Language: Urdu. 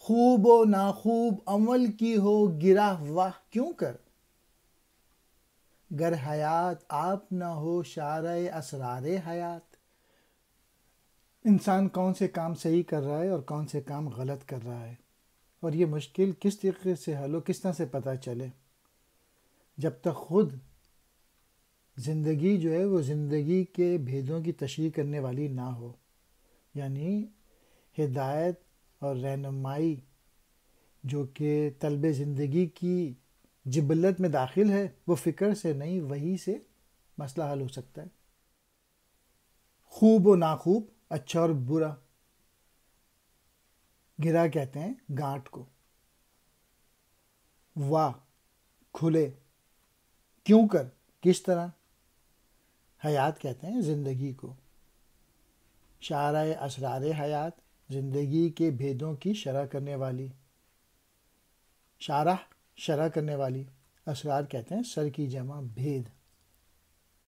خوب و ناخوب عمل کی ہو گرا واہ کیوں کر، گر حیات آپ نہ ہو شارع اسرار حیات۔ انسان کون سے کام صحیح کر رہا ہے اور کون سے کام غلط کر رہا ہے، اور یہ مشکل کس طریقے سے حل ہو، کس طرح سے پتہ چلے، جب تک خود زندگی جو ہے وہ زندگی کے بھیدوں کی تشریح کرنے والی نہ ہو، یعنی ہدایت اور رہنمائی جو کہ طلب زندگی کی جبلت میں داخل ہے، وہ فکر سے نہیں وحی سے مسئلہ حل ہو سکتا ہے۔ خوب و ناخوب، اچھا اور برا، گرا کہتے ہیں گانٹ کو، واہ کھلے، کیوں کر کس طرح، حیات کہتے ہیں زندگی کو، شارع اسرار حیات زندگی کے بھیدوں کی شرح کرنے والی، شارح شرح کرنے والی، اسرار کہتے ہیں سر کی جمع بھید۔